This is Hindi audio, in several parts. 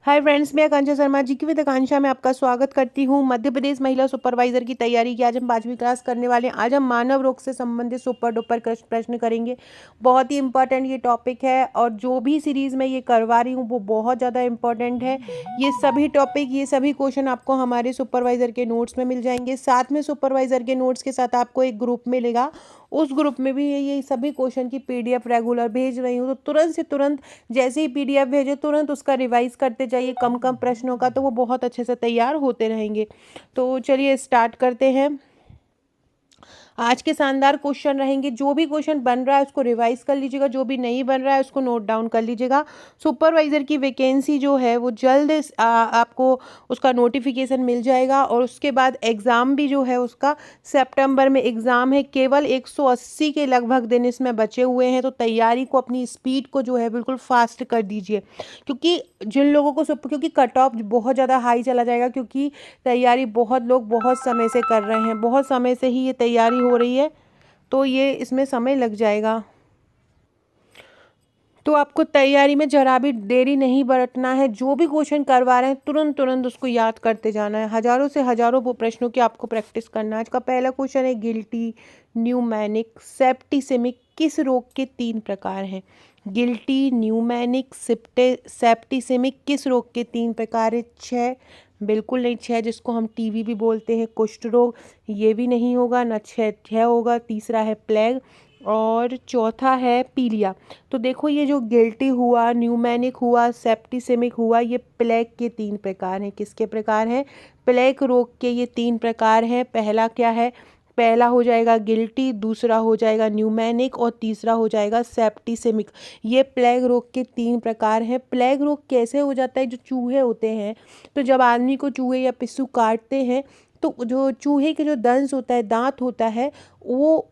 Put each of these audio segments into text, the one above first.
हाय फ्रेंड्स, मैं आकांक्षा शर्मा जी की विद आकांक्षा में आपका स्वागत करती हूँ। मध्य प्रदेश महिला सुपरवाइजर की तैयारी की आज हम 5वीं क्लास करने वाले हैं। आज हम मानव रोग से संबंधित सुपर डुपर प्रश्न करेंगे। बहुत ही इंपॉर्टेंट ये टॉपिक है और जो भी सीरीज़ में ये करवा रही हूँ वो बहुत ज़्यादा इंपॉर्टेंट है। ये सभी टॉपिक, ये सभी क्वेश्चन आपको हमारे सुपरवाइज़र के नोट्स में मिल जाएंगे। साथ में सुपरवाइज़र के नोट्स के साथ आपको एक ग्रुप मिलेगा, उस ग्रुप में भी ये सभी क्वेश्चन की PDF रेगुलर भेज रही हूँ। तो तुरंत से तुरंत जैसे ही PDF भेजे तुरंत उसका रिवाइज करते जाइए, कम कम प्रश्नों का, तो वो बहुत अच्छे से तैयार होते रहेंगे। तो चलिए स्टार्ट करते हैं। आज के शानदार क्वेश्चन रहेंगे। जो भी क्वेश्चन बन रहा है उसको रिवाइज कर लीजिएगा, जो भी नहीं बन रहा है उसको नोट डाउन कर लीजिएगा। सुपरवाइज़र की वैकेंसी जो है वो जल्द आपको उसका नोटिफिकेशन मिल जाएगा और उसके बाद एग्ज़ाम भी जो है उसका सितंबर में एग्ज़ाम है। केवल 180 के लगभग दिन इसमें बचे हुए हैं, तो तैयारी को, अपनी स्पीड को जो है बिल्कुल फास्ट कर दीजिए, क्योंकि जिन लोगों को क्योंकि कट ऑफ बहुत ज़्यादा हाई चला जाएगा, क्योंकि तैयारी बहुत लोग बहुत समय से कर रहे हैं, बहुत समय से ही ये तैयारी हो रही है, तो ये इसमें समय लग जाएगा। तो आपको तैयारी में जरा भी देरी नहीं बरतना है। जो भी क्वेश्चन करवा रहे हैं तुरंत तुरंत उसको याद करते जाना है। हजारों से हजारों वो प्रश्नों की आपको प्रैक्टिस करना है। आज का पहला क्वेश्चन है, गिल्टी, न्यूमैनिक, सेप्टिसेमिक किस रोग के 3 प्रकार हैं? गिल्टी, न्यूमैनिक, सेप्टिसेमिक किस रोग के 3 प्रकार है? 6? बिल्कुल नहीं 6, जिसको हम टीबी भी बोलते हैं, कुष्ठ रोग, ये भी नहीं होगा ना। 6 होगा। तीसरा है प्लेग और चौथा है पीलिया। तो देखो, ये जो गिल्टी हुआ, न्यूमैनिक हुआ, सेप्टिसेमिक हुआ, ये प्लेग के 3 प्रकार हैं। किसके प्रकार हैं? प्लेग रोग के ये 3 प्रकार हैं। पहला क्या है? पहला हो जाएगा गिल्टी, दूसरा हो जाएगा न्यूमैनिक और तीसरा हो जाएगा सेप्टिसेमिक। ये प्लेग रोग के 3 प्रकार हैं। प्लेग रोग कैसे हो जाता है? जो चूहे होते हैं, तो जब आदमी को चूहे या पिस्सू काटते हैं तो जो चूहे के जो दंश होता है, दांत होता है, वो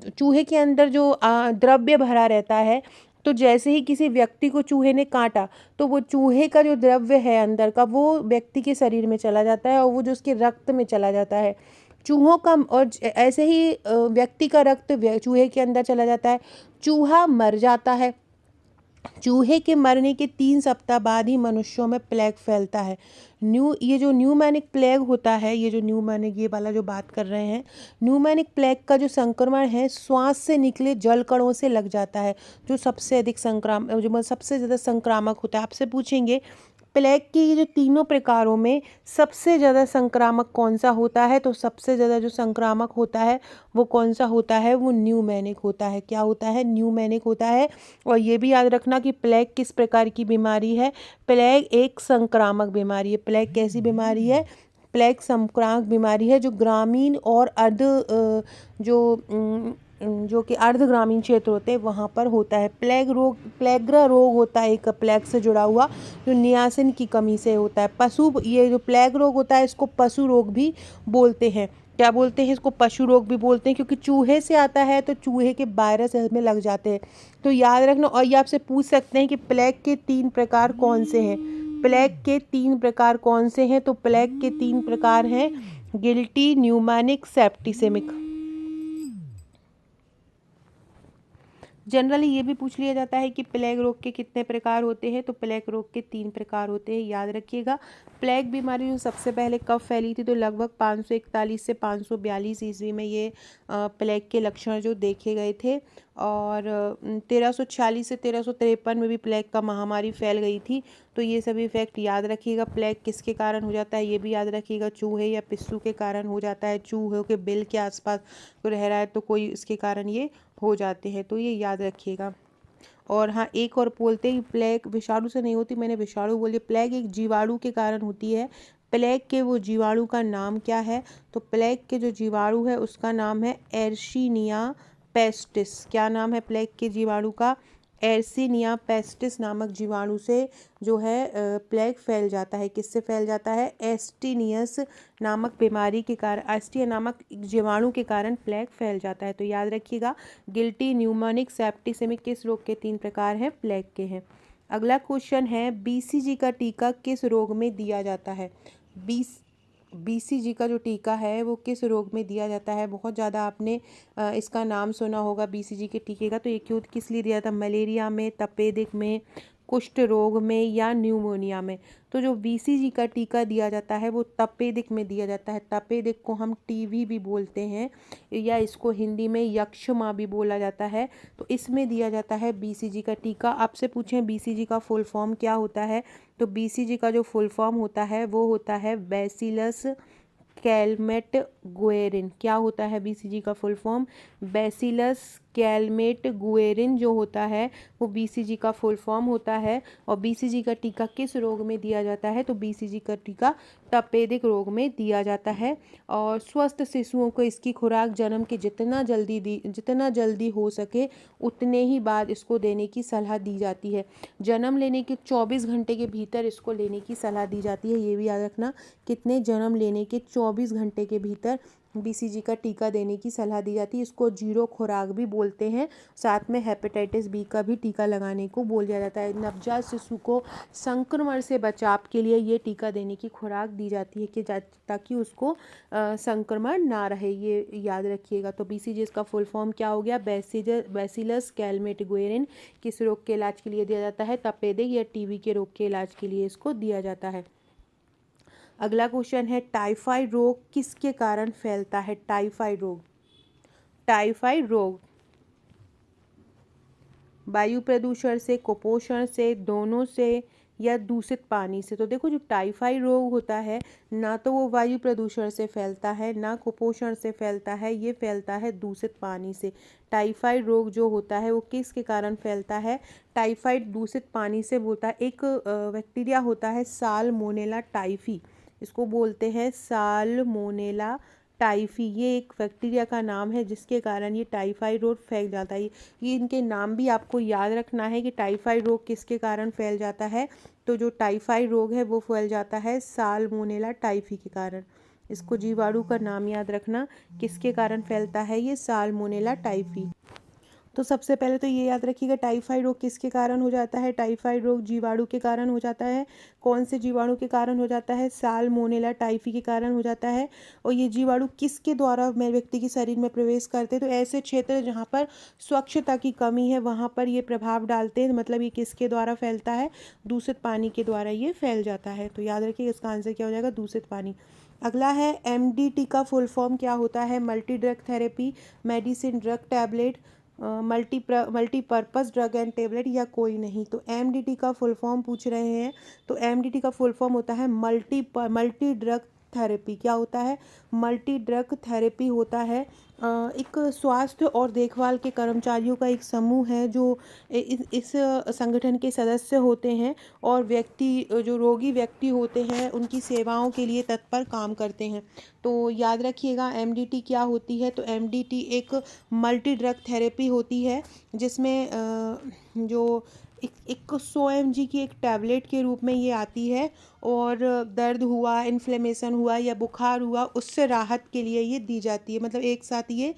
चूहे के अंदर जो द्रव्य भरा रहता है, तो जैसे ही किसी व्यक्ति को चूहे ने काटा तो वो चूहे का जो द्रव्य है अंदर का, वो व्यक्ति के शरीर में चला जाता है और वो जो उसके रक्त में चला जाता है। चूहों का और ऐसे ही व्यक्ति का रक्त चूहे के अंदर चला जाता है, चूहा मर जाता है। चूहे के मरने के 3 सप्ताह बाद ही मनुष्यों में प्लेग फैलता है। ये जो न्यूमैनिक प्लेग होता है, ये जो न्यूमैनिक, ये वाला जो बात कर रहे हैं, न्यूमैनिक प्लेग का जो संक्रमण है श्वास से निकले जल कणों से लग जाता है, जो सबसे अधिक सबसे ज़्यादा संक्रामक होता है। आपसे पूछेंगे प्लेग के ये जो तीनों प्रकारों में सबसे ज़्यादा संक्रामक कौन सा होता है, तो सबसे ज़्यादा जो संक्रामक होता है वो कौन सा होता है? वो न्यूमैनिक होता है। क्या होता है? न्यूमैनिक होता है। और ये भी याद रखना कि प्लेग किस प्रकार की बीमारी है? प्लेग एक संक्रामक बीमारी है। प्लेग कैसी बीमारी है? प्लेग संक्रामक बीमारी है, जो ग्रामीण और जो कि अर्ध ग्रामीण क्षेत्र होते हैं वहाँ पर होता है। प्लेग्रा रोग होता है एक प्लेग से जुड़ा हुआ, जो नियासिन की कमी से होता है। ये जो प्लेग रोग होता है इसको पशु रोग भी बोलते हैं। क्या बोलते हैं इसको? पशु रोग भी बोलते हैं, क्योंकि चूहे से आता है तो चूहे के वायरस में लग जाते हैं। तो याद रखना। और ये आपसे पूछ सकते हैं कि प्लेग के 3 प्रकार कौन से हैं? प्लेग के 3 प्रकार कौन से हैं? तो प्लेग के 3 प्रकार हैं, गिल्टी, न्यूमैनिक, सेप्टिसेमिक। जनरली ये भी पूछ लिया जाता है कि प्लेग रोग के कितने प्रकार होते हैं, तो प्लेग रोग के 3 प्रकार होते हैं, याद रखिएगा। प्लेग बीमारी जो सबसे पहले कब फैली थी, तो लगभग 541 से 542 ईस्वी में ये प्लेग के लक्षण जो देखे गए थे। और 1346 से 1353 में भी प्लेग का महामारी फैल गई थी। तो ये सभी फैक्ट याद रखिएगा। प्लेग किसके कारण हो जाता है ये भी याद रखिएगा। चूहे या पिस्सू के कारण हो जाता है। चूहों के बिल के आसपास रह रहा है तो कोई इसके कारण ये हो जाते हैं, तो ये याद रखिएगा। और हाँ, एक और बोलते हैं प्लेग विषाणु से नहीं होती, मैंने विषाणु बोली। प्लेग एक जीवाणु के कारण होती है। प्लेग के वो जीवाणु का नाम क्या है? तो प्लेग के जो जीवाणु है उसका नाम है एर्शीनिया पेस्टिस। क्या नाम है प्लेग के जीवाणु का? एर्सीनिया पेस्टिस नामक जीवाणु से जो है प्लेग फैल जाता है। किससे फैल जाता है? एस्टीनियस नामक बीमारी के कारण, एस्टिया नामक जीवाणु के कारण प्लेग फैल जाता है। तो याद रखिएगा, गिल्टी, न्यूमोनिक, सेप्टिसेमिक किस रोग के 3 प्रकार हैं? प्लेग के हैं। अगला क्वेश्चन है, BCG का टीका किस रोग में दिया जाता है? BCG का जो टीका है वो किस रोग में दिया जाता है? बहुत ज़्यादा आपने इसका नाम सुना होगा BCG के टीके का। तो ये किस लिए दिया था? मलेरिया में, तपेदिक में, कुष्ठ रोग में या न्यूमोनिया में। तो जो BCG का टीका दिया जाता है वो तपेदिक में दिया जाता है। तपेदिक को हम टीवी भी बोलते हैं या इसको हिंदी में यक्ष्मा भी बोला जाता है। तो इसमें दिया जाता है BCG का टीका। आपसे पूछें BCG का फुल फॉर्म क्या होता है, तो BCG का जो फुल फॉर्म होता है वो होता है बैसिलस कैलमेट गुएरिन। क्या होता है BCG का full form? Bacillus Calmette Guerin जो होता है वो BCG का फुल फॉर्म होता है। और BCG का टीका किस रोग में दिया जाता है? तो BCG का टीका तपेदिक रोग में दिया जाता है। और स्वस्थ शिशुओं को इसकी खुराक जन्म के जितना जल्दी हो सके उतने ही बाद इसको देने की सलाह दी जाती है। जन्म लेने के 24 घंटे के भीतर इसको लेने की सलाह दी जाती है। ये भी याद रखना, कितने? जन्म लेने के 24 घंटे के भीतर BCG का टीका देने की सलाह दी जाती है। इसको जीरो खुराक भी बोलते हैं। साथ में हेपेटाइटिस B का भी टीका लगाने को बोल दिया जाता है। नवजात शिशु को संक्रमण से बचाव के लिए ये टीका देने की खुराक दी जाती है कि ताकि उसको संक्रमण ना रहे, ये याद रखिएगा। तो BCG इसका फुल फॉर्म क्या हो गया? Bacillus Calmette Guerin. किस रोग के इलाज के लिए दिया जाता है? तपेदिक या टीबी के रोग के इलाज के लिए इसको दिया जाता है। अगला क्वेश्चन है टाइफाइड रोग किसके कारण फैलता है? टाइफाइड रोग वायु प्रदूषण से, कुपोषण से, दोनों से या दूषित पानी से? तो देखो, जो टाइफाइड रोग होता है ना तो वो वायु प्रदूषण से फैलता है ना कुपोषण से फैलता है, ये फैलता है दूषित पानी से। टाइफाइड रोग जो होता है वो किसके कारण फैलता है? टाइफाइड दूषित पानी से होता है। एक बैक्टीरिया होता है साल्मोनेला टाइफी, इसको बोलते हैं साल्मोनेला टाइफी। ये एक बैक्टीरिया का नाम है जिसके कारण ये टाइफाइड रोग फैल जाता है। ये इनके नाम भी आपको याद रखना है कि टाइफाइड रोग किसके कारण फैल जाता है। तो जो टाइफाइड रोग है वो फैल जाता है साल्मोनेला टाइफी के कारण। इसको जीवाणु का नाम याद रखना, किसके कारण फैलता है ये? Salmonella typhi. तो सबसे पहले तो ये याद रखिएगा टाइफाइड रोग किसके कारण हो जाता है? टाइफाइड रोग जीवाणु के कारण हो जाता है। कौन से जीवाणु के कारण हो जाता है? साल्मोनेला टाइफी के कारण हो जाता है। और ये जीवाणु किसके द्वारा मेरे व्यक्ति के शरीर में प्रवेश करते हैं? तो ऐसे क्षेत्र जहाँ पर स्वच्छता की कमी है वहाँ पर ये प्रभाव डालते हैं। मतलब ये किसके द्वारा फैलता है? दूषित पानी के द्वारा ये फैल जाता है। तो याद रखिए इसका आंसर क्या हो जाएगा? दूषित पानी। अगला है MDT का फुल फॉर्म क्या होता है? Multi drug therapy, medicine, drug tablet, multipurpose drug and tablet या कोई नहीं। तो MDT का फुल फॉर्म पूछ रहे हैं। तो MDT का फुल फॉर्म होता है मल्टी ड्रग थेरेपी। क्या होता है? मल्टी ड्रग थेरेपी होता है। एक स्वास्थ्य और देखभाल के कर्मचारियों का एक समूह है जो इस संगठन के सदस्य होते हैं और जो रोगी व्यक्ति होते हैं उनकी सेवाओं के लिए तत्पर काम करते हैं। तो याद रखिएगा MDT क्या होती है? तो MDT एक मल्टी ड्रग थेरेपी होती है जिसमें जो एक 100 mg की एक टैबलेट के रूप में ये आती है और दर्द हुआ, इन्फ्लेमेशन हुआ या बुखार हुआ उससे राहत के लिए ये दी जाती है। मतलब एक साथ ये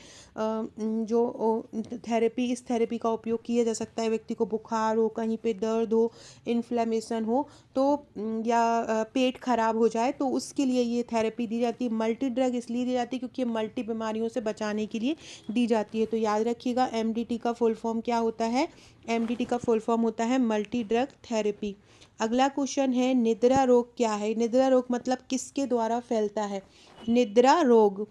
इस थेरेपी का उपयोग किया जा सकता है। व्यक्ति को बुखार हो, कहीं पे दर्द हो, इन्फ्लेमेशन हो तो या पेट खराब हो जाए तो उसके लिए ये थेरेपी दी जाती है। मल्टी ड्रग इसलिए दी जाती है क्योंकि ये मल्टी बीमारियों से बचाने के लिए दी जाती है। तो याद रखिएगा MDT का फुल फॉर्म क्या होता है? MDT का फुल फॉर्म होता है मल्टी ड्रग थेरेपी। अगला क्वेश्चन है निद्रा रोग क्या है? निद्रा रोग मतलब किसके द्वारा फैलता है? निद्रा रोग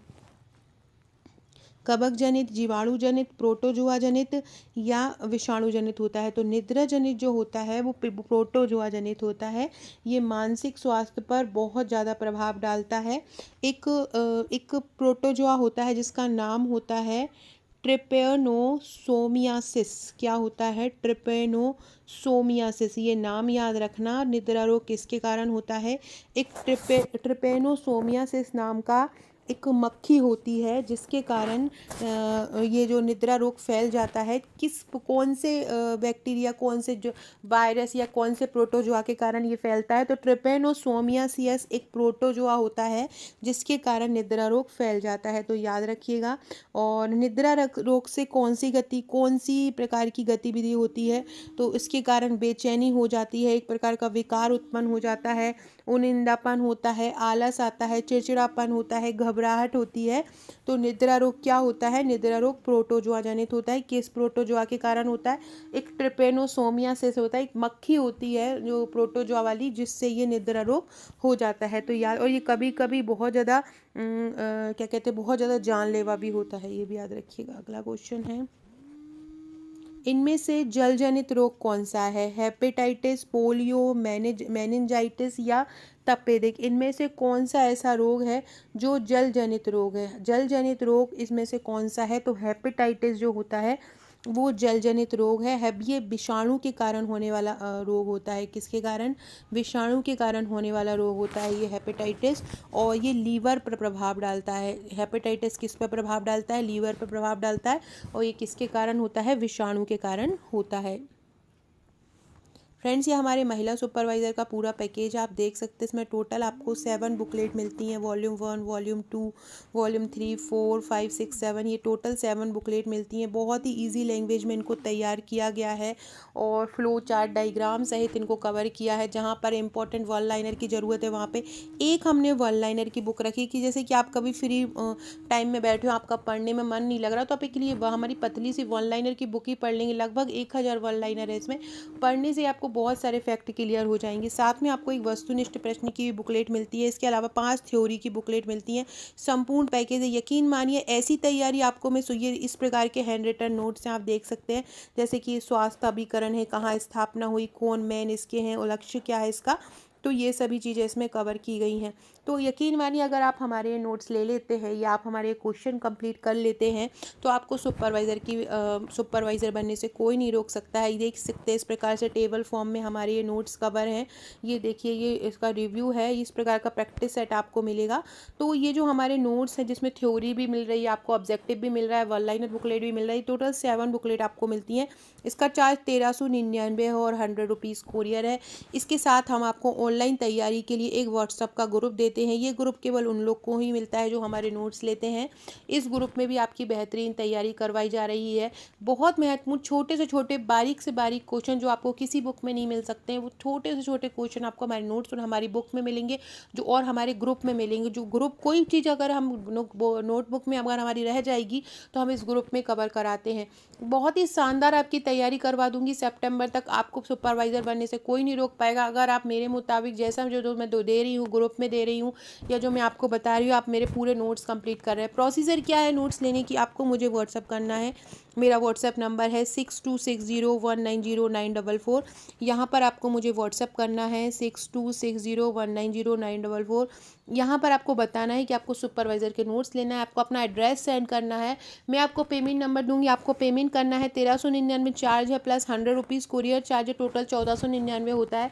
कवक जनित, जीवाणु जनित, प्रोटोजोआ जनित या विषाणु जनित होता है। तो निद्रा जनित जो होता है वो प्रोटोजोआ जनित होता है। ये मानसिक स्वास्थ्य पर बहुत ज़्यादा प्रभाव डालता है। एक प्रोटोजोआ होता है जिसका नाम होता है ट्रिपेनोसोमियासिस। क्या होता है? ट्रिपेनोसोमियासिस। ये नाम याद रखना। निद्रा रोग किसके कारण होता है? एक ट्रिपेनोसोमियासिस नाम का एक मक्खी होती है जिसके कारण ये जो निद्रा रोग फैल जाता है। कौन से बैक्टीरिया, कौन से जो वायरस या कौन से प्रोटोजोआ के कारण ये फैलता है? तो ट्रिपेनोसोमियासिस एक प्रोटोजोआ होता है जिसके कारण निद्रा रोग फैल जाता है। तो याद रखिएगा। और निद्रा रोग से कौन सी प्रकार की गतिविधि होती है? तो इसके कारण बेचैनी हो जाती है, एक प्रकार का विकार उत्पन्न हो जाता है, उनिंदापन होता है, आलस आता है, चिड़चिड़ापन होता है, घबराहट घबराहट होती है। तो निद्रा रोग क्या होता है? निद्रा रोग प्रोटोजोआ जनित होता है। किस प्रोटोजोआ के कारण होता है? एक ट्रिपेनोसोमिया से होता है, एक मक्खी होती है जो प्रोटोजोआ वाली, जिससे ये निद्रा रोग हो जाता है। तो याद, और ये कभी कभी बहुत ज़्यादा क्या कहते हैं, बहुत ज़्यादा जानलेवा भी होता है, ये भी याद रखिएगा। अगला क्वेश्चन है, इनमें से जल जनित रोग कौन सा है? हेपेटाइटिस, पोलियो, मेनिंजाइटिस या तपेदिक? इनमें से कौन सा ऐसा रोग है जो जल जनित रोग है? जल जनित रोग इसमें से कौन सा है? तो हेपेटाइटिस जो होता है वो जल जनित रोग है। ये विषाणु के कारण होने वाला रोग होता है। किसके कारण? विषाणु के कारण होने वाला रोग होता है ये हेपेटाइटिस। और ये लीवर पर प्रभाव डालता है। हेपेटाइटिस किस पर प्रभाव डालता है? लीवर पर प्रभाव डालता है। और ये किसके कारण होता है? विषाणु के कारण होता है। फ्रेंड्स, ये हमारे महिला सुपरवाइज़र का पूरा पैकेज आप देख सकते हैं। इसमें टोटल आपको 7 बुकलेट मिलती हैं, वॉल्यूम 1, वॉल्यूम 2, वॉल्यूम 3, 4, 5, 6, 7, ये टोटल 7 बुकलेट मिलती हैं। बहुत ही इजी लैंग्वेज में इनको तैयार किया गया है और फ्लो चार्ट, डायग्राम सहित इनको कवर किया है। जहाँ पर इंपॉर्टेंट वन लाइनर की ज़रूरत है वहाँ पे एक हमने वन लाइनर की बुक रखी कि जैसे कि आप कभी फ्री टाइम में बैठे हो, आपका पढ़ने में मन नहीं लग रहा, तो आप एक लिए हमारी पतली सी वन लाइनर की बुक ही पढ़ लेंगे। लगभग 1000 वन लाइनर है इसमें। पढ़ने से आपको बहुत सारे फैक्ट क्लियर हो जाएंगे। साथ में आपको एक वस्तुनिष्ठ प्रश्न की बुकलेट मिलती है। इसके अलावा 5 थ्योरी की बुकलेट मिलती हैं। संपूर्ण पैकेज है। यकीन मानिए ऐसी तैयारी आपको मैं ये इस प्रकार के हैंड रिटन नोट्स हैं, आप देख सकते हैं। जैसे कि स्वास्थ्य अभिकरण है, कहाँ स्थापना हुई, कौन मैन इसके हैं और लक्ष्य क्या है इसका, तो ये सभी चीज़ें इसमें कवर की गई हैं। तो यकीन मानिए अगर आप हमारे नोट्स ले लेते हैं या आप हमारे क्वेश्चन कंप्लीट कर लेते हैं तो आपको सुपरवाइज़र बनने से कोई नहीं रोक सकता है। ये देख सकते हैं इस प्रकार से टेबल फॉर्म में हमारे ये नोट्स कवर हैं। ये देखिए, ये इसका रिव्यू है। इस प्रकार का प्रैक्टिस सेट आपको मिलेगा। तो ये जो हमारे नोट्स हैं जिसमें थ्योरी भी मिल रही है, आपको ऑब्जेक्टिव भी मिल रहा है, वन लाइनर बुकलेट भी मिल रही है, टोटल 7 बुकलेट आपको मिलती हैं। इसका चार्ज 1399 है और 100 रुपीज़ कोरियर है। इसके साथ हम आपको ऑनलाइन तैयारी के लिए एक व्हाट्सएप का ग्रुप देते हैं। ये ग्रुप केवल उन लोग को ही मिलता है जो हमारे नोट्स लेते हैं। इस ग्रुप में भी आपकी बेहतरीन तैयारी करवाई जा रही है। बहुत महत्वपूर्ण छोटे से छोटे, बारीक से बारीक क्वेश्चन जो आपको किसी बुक में नहीं मिल सकते हैं, वो छोटे से छोटे क्वेश्चन आपको हमारे नोट्स और हमारी बुक में मिलेंगे, जो और हमारे ग्रुप में मिलेंगे। जो ग्रुप, कोई चीज़ अगर हम नोटबुक में अगर हमारी रह जाएगी तो हम इस ग्रुप में कवर कराते हैं। बहुत ही शानदार आपकी तैयारी करवा दूंगी। सितंबर तक आपको सुपरवाइज़र बनने से कोई नहीं रोक पाएगा अगर आप मेरे मुताबिक जैसा जो मैं दे रही हूँ, ग्रुप में दे रही हूँ या जो मैं आपको बता रही हूँ, आप मेरे पूरे नोट्स कंप्लीट कर रहे हैं। प्रोसीजर क्या है नोट्स लेने की? आपको मुझे व्हाट्सअप करना है। मेरा व्हाट्सएप नंबर है 6260190944। यहाँ पर आपको मुझे व्हाट्सएप करना है 6260190944। यहाँ पर आपको बताना है कि आपको सुपरवाइज़र के नोट्स लेना है, आपको अपना एड्रेस सेंड करना है। मैं आपको पेमेंट नंबर दूंगी, आपको पेमेंट करना है। 1399 चार्ज है प्लस 100 रुपीज़ कोरियर चार्ज है, टोटल 1499 होता है।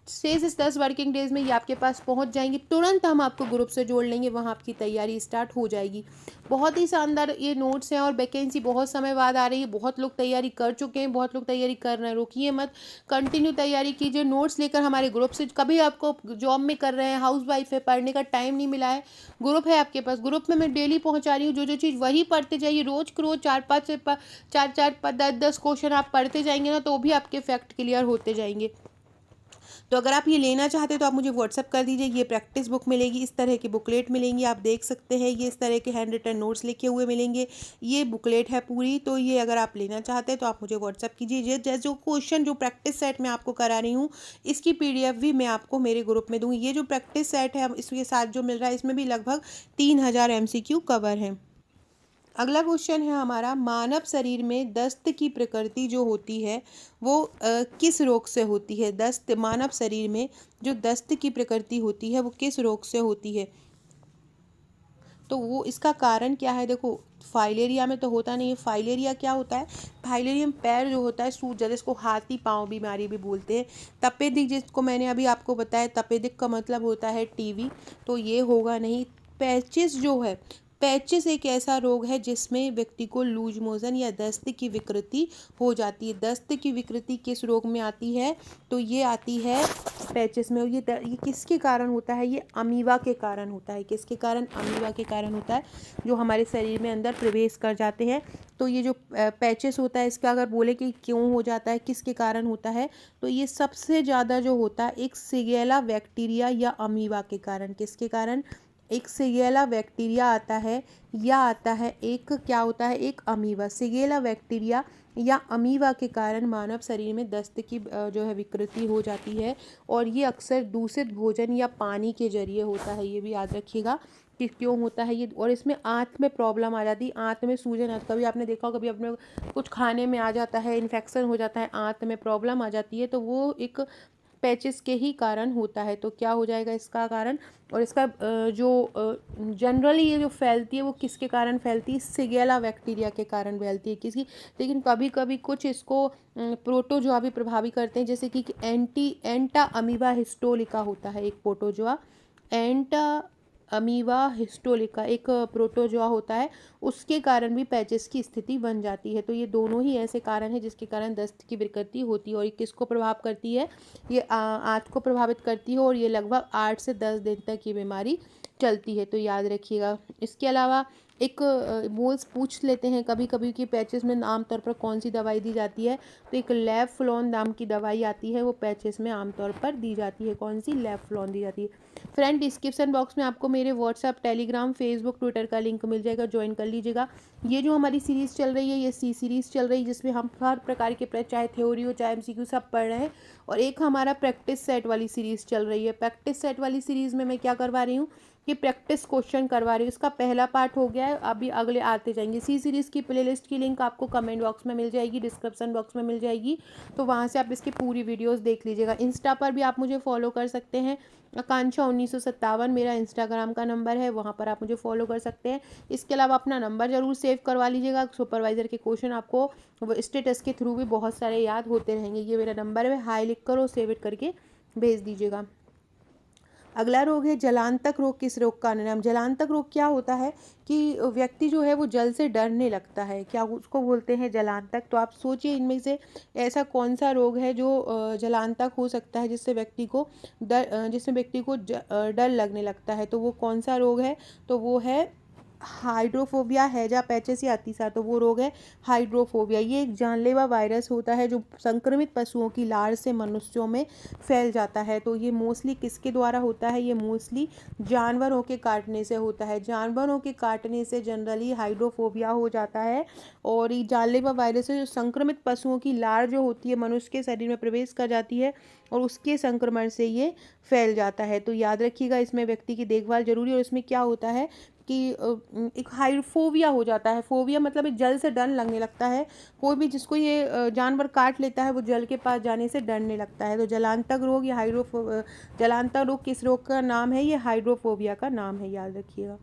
6 से 10 वर्किंग डेज़ में ये आपके पास पहुंच जाएंगी। तुरंत हम आपको ग्रुप से जोड़ लेंगे, वहां आपकी तैयारी स्टार्ट हो जाएगी। बहुत ही शानदार ये नोट्स हैं और वैकेंसी बहुत समय बाद आ रही है। बहुत लोग तैयारी कर चुके हैं, बहुत लोग तैयारी कर रहे हैं। रुकिए मत, कंटिन्यू तैयारी कीजिए। नोट्स लेकर हमारे ग्रुप से, कभी आपको जॉब में कर रहे हैं, हाउस वाइफ है, पढ़ने का टाइम नहीं मिला है, ग्रुप है आपके पास, ग्रुप में मैं डेली पहुँचा रही हूँ। जो चीज़ वही पढ़ते जाइए, रोज़ के रोज़ 4-5 से 10-10 क्वेश्चन आप पढ़ते जाएंगे ना, तो भी आपके फैक्ट क्लियर होते जाएंगे। तो अगर आप ये लेना चाहते हैं तो आप मुझे व्हाट्सअप कर दीजिए। ये प्रैक्टिस बुक मिलेगी, इस तरह की बुकलेट मिलेंगी, आप देख सकते हैं। ये इस तरह के हैंड रिटन नोट्स लिखे हुए मिलेंगे। ये बुकलेट है पूरी। तो ये अगर आप लेना चाहते हैं तो आप मुझे व्हाट्सअप कीजिए। जैसे जो क्वेश्चन, जो प्रैक्टिस सेट मैं आपको करा रही हूँ, इसकी PDF भी मैं आपको मेरे ग्रुप में दूँगी। ये जो प्रैक्टिस सेट है इसके साथ जो मिल रहा है, इसमें भी लगभग 3000 MCQ कवर है। अगला क्वेश्चन है हमारा, मानव शरीर में दस्त की प्रकृति जो होती है वो किस रोग से होती है? दस्त, मानव शरीर में जो दस्त की प्रकृति होती है वो किस रोग से होती है? तो वो इसका कारण क्या है? देखो, फाइलेरिया में तो होता नहीं है। फाइलेरिया क्या होता है? फाइलेरियम पैर जो होता है सूज जाता है, इसको हाथी पाँव बीमारी भी बोलते हैं। तपेदिक, जिसको मैंने अभी आपको बताया, तपेदिक का मतलब होता है टीवी, तो ये होगा नहीं। पैचिस जो है, पैचिस एक ऐसा रोग है जिसमें व्यक्ति को लूज मोशन या दस्त की विकृति हो जाती है। दस्त की विकृति किस रोग में आती है? तो ये आती है पैचिस में। ये किसके कारण होता है? ये अमीबा के कारण होता है। किसके कारण? अमीबा के कारण होता है, जो हमारे शरीर में अंदर प्रवेश कर जाते हैं। तो ये जो पैचिस होता है, इसका अगर बोले कि क्यों हो जाता है, किसके कारण होता है, तो ये सबसे ज़्यादा जो होता है एक सिगेला बैक्टीरिया या अमीबा के कारण। किसके कारण? एक सिगेला बैक्टीरिया आता है या आता है एक क्या होता है, एक अमीबा। सिगेला बैक्टीरिया या अमीबा के कारण मानव शरीर में दस्त की जो है विकृति हो जाती है, और ये अक्सर दूषित भोजन या पानी के जरिए होता है। ये भी याद रखिएगा कि क्यों होता है ये। और इसमें आंत में प्रॉब्लम आ जाती है, आंत में सूजन आता, कभी आपने देखा हो, कभी अपने कुछ खाने में आ जाता है, इन्फेक्शन हो जाता है, आंत में प्रॉब्लम आ जाती है, तो वो एक पैचिस के ही कारण होता है। तो क्या हो जाएगा इसका कारण, और इसका जो जनरली ये जो फैलती है वो किसके कारण फैलती है, सिगेला बैक्टीरिया के कारण फैलती है किसी। लेकिन कभी कभी कुछ इसको प्रोटोजोआ भी प्रभावित करते हैं, जैसे कि एंटा अमीबा हिस्टोलिका होता है एक प्रोटोजोआ, एंटा अमीबा हिस्टोलिका एक प्रोटोजोआ होता है, उसके कारण भी पैचेस की स्थिति बन जाती है। तो ये दोनों ही ऐसे कारण हैं जिसके कारण दस्त की विकृति होती है। और ये किसको प्रभाव करती है, ये आंत को प्रभावित करती है, और ये लगभग 8 से 10 दिन तक ये बीमारी चलती है। तो याद रखिएगा। इसके अलावा एक बोल्स पूछ लेते हैं कभी कभी कि पैचेस में आमतौर पर कौन सी दवाई दी जाती है, तो एक लेवफ्लॉन नाम की दवाई आती है, वो पैचेस में आमतौर पर दी जाती है। कौन सी, लेवफ्लॉन दी जाती है। फ्रेंड, डिस्क्रिप्शन बॉक्स में आपको मेरे व्हाट्सएप, टेलीग्राम, फेसबुक, ट्विटर का लिंक मिल जाएगा, ज्वाइन कर लीजिएगा। ये जो हमारी सीरीज़ चल रही है, ये सीरीज़ चल रही है जिसमें हम हर प्रकार के चाहे थ्योरी हो चाहे एमसीक्यू सब पढ़ रहे हैं। और एक हमारा प्रैक्टिस सेट वाली सीरीज़ चल रही है। प्रैक्टिस सेट वाली सीरीज़ में मैं क्या करवा रही हूँ कि प्रैक्टिस क्वेश्चन करवा रही हूँ। इसका पहला पार्ट हो गया है, अभी अगले आते जाएंगे। सीरीज़ की प्लेलिस्ट की लिंक आपको कमेंट बॉक्स में मिल जाएगी, डिस्क्रिप्शन बॉक्स में मिल जाएगी, तो वहाँ से आप इसकी पूरी वीडियोस देख लीजिएगा। इंस्टा पर भी आप मुझे फॉलो कर सकते हैं, आकांक्षा 1957 मेरा इंस्टाग्राम का नंबर है, वहाँ पर आप मुझे फॉलो कर सकते हैं। इसके अलावा अपना नंबर ज़रूर सेव करवा लीजिएगा, सुपरवाइज़र के क्वेश्चन आपको वो स्टेटस के थ्रू भी बहुत सारे याद होते रहेंगे। ये मेरा नंबर है, हाई लिख कर और सेव इट करके भेज दीजिएगा। अगला रोग है जलांतक रोग। किस रोग का नाम, जलांतक रोग क्या होता है कि व्यक्ति जो है वो जल से डरने लगता है, क्या उसको बोलते हैं जलांतक। तो आप सोचिए इनमें से ऐसा कौन सा रोग है जो जलांतक हो सकता है, जिससे व्यक्ति को डर लगने लगता है। तो वो कौन सा रोग है, तो वो है हाइड्रोफोबिया, हैजा पैचेस या अतिसार। तो वो रोग है हाइड्रोफोबिया। ये एक जानलेवा वायरस होता है जो संक्रमित पशुओं की लार से मनुष्यों में फैल जाता है। तो ये मोस्टली किसके द्वारा होता है, ये मोस्टली जानवरों के काटने से होता है। जानवरों के काटने से जनरली हाइड्रोफोबिया हो जाता है। और ये जानलेवा वायरस है जो संक्रमित पशुओं की लार जो होती है मनुष्य के शरीर में प्रवेश कर जाती है, और उसके संक्रमण से ये फैल जाता है। तो याद रखिएगा, इसमें व्यक्ति की देखभाल जरूरी है। और इसमें क्या होता है कि एक हाइड्रोफोबिया हो जाता है। फोबिया मतलब एक जल से डर लगने लगता है। कोई भी जिसको ये जानवर काट लेता है वो जल के पास जाने से डरने लगता है। तो जलांतक रोग या जलांतक रोग किस रोग का नाम है, ये हाइड्रोफोबिया का नाम है, याद रखिएगा।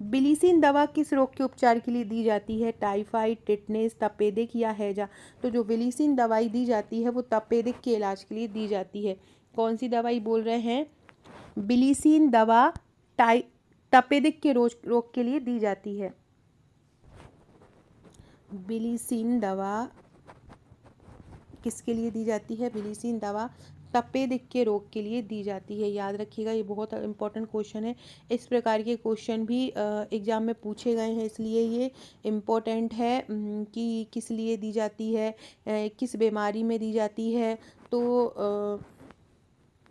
बिलीसिन दवा किस रोग के उपचार के लिए दी जाती है, टाइफाइड, टिटनेस, तपेदिक या हैजा। तो जो बिलीसिन दवाई दी जाती है वो तपेदिक के इलाज के लिए दी जाती है। कौन सी दवाई बोल रहे हैं, बिलीसिन दवा तपेदिक के रोग के लिए दी जाती है। बिलीसिन दवा किसके लिए दी जाती है, बिलीसिन दवा तपेदिक के रोग के लिए दी जाती है। याद रखिएगा, ये बहुत इंपॉर्टेंट क्वेश्चन है। इस प्रकार के क्वेश्चन भी एग्ज़ाम में पूछे गए हैं, इसलिए ये इम्पोर्टेंट है कि किस लिए दी जाती है, किस बीमारी में दी जाती है। तो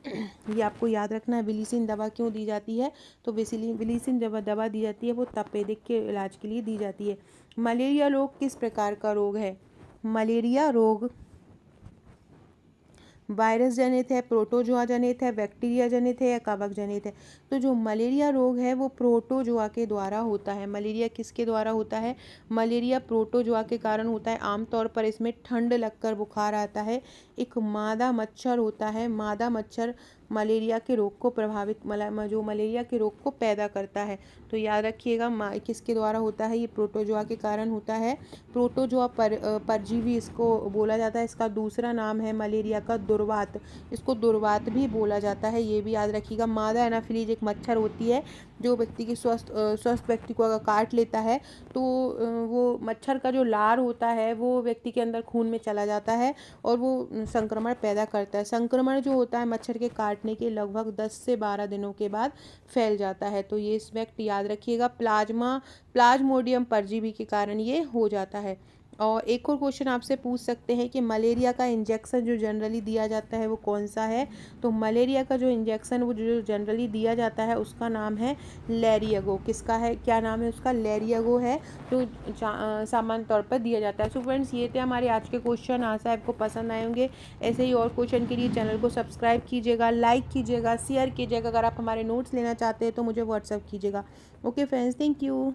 ये आपको याद रखना है, बिलीसिन दवा क्यों दी जाती है। तो बिलीसिन दवा दी जाती है वो तपेदिक के इलाज के लिए दी जाती है। मलेरिया रोग किस प्रकार का रोग है, मलेरिया रोग वायरस जनित है, प्रोटोजोआ जनित है, बैक्टीरिया जनित है या कवक जनित है। तो जो मलेरिया रोग है वो प्रोटोजोआ के द्वारा होता है। मलेरिया किसके द्वारा होता है, मलेरिया प्रोटोजोआ के कारण होता है। आमतौर पर इसमें ठंड लगकर बुखार आता है। एक मादा मच्छर होता है, मादा मच्छर मलेरिया के रोग को जो मलेरिया के रोग को पैदा करता है। तो याद रखिएगा, किसके द्वारा होता है, ये प्रोटोजोआ के कारण होता है। प्रोटोजोआ परजीवी इसको बोला जाता है। इसका दूसरा नाम है मलेरिया का दुर्वात, इसको दुर्वात भी बोला जाता है, ये भी याद रखिएगा। मादा एनाफिलीज एक मच्छर होती है जो व्यक्ति की स्वस्थ व्यक्ति को अगर काट लेता है तो वो मच्छर का जो लार होता है वो व्यक्ति के अंदर खून में चला जाता है और वो संक्रमण पैदा करता है। संक्रमण जो होता है मच्छर के काटने के लगभग 10 से 12 दिनों के बाद फैल जाता है। तो ये इस वक्त याद रखिएगा, प्लाज्मोडियम परजीवी के कारण ये हो जाता है। और एक और क्वेश्चन आपसे पूछ सकते हैं कि मलेरिया का इंजेक्शन जो जनरली दिया जाता है वो कौन सा है। तो मलेरिया का जो इंजेक्शन वो जो जनरली दिया जाता है उसका नाम है लेरियागो। किसका है, क्या नाम है उसका, लेरियागो है, जो सामान्य तौर पर दिया जाता है। सो फ्रेंड्स, ये थे हमारे आज के क्वेश्चन। आशा है आपको पसंद आए होंगे। ऐसे ही और क्वेश्चन के लिए चैनल को सब्सक्राइब कीजिएगा, लाइक कीजिएगा, शेयर कीजिएगा। अगर आप हमारे नोट्स लेना चाहते हैं तो मुझे व्हाट्सअप कीजिएगा। Okay friends, thank you.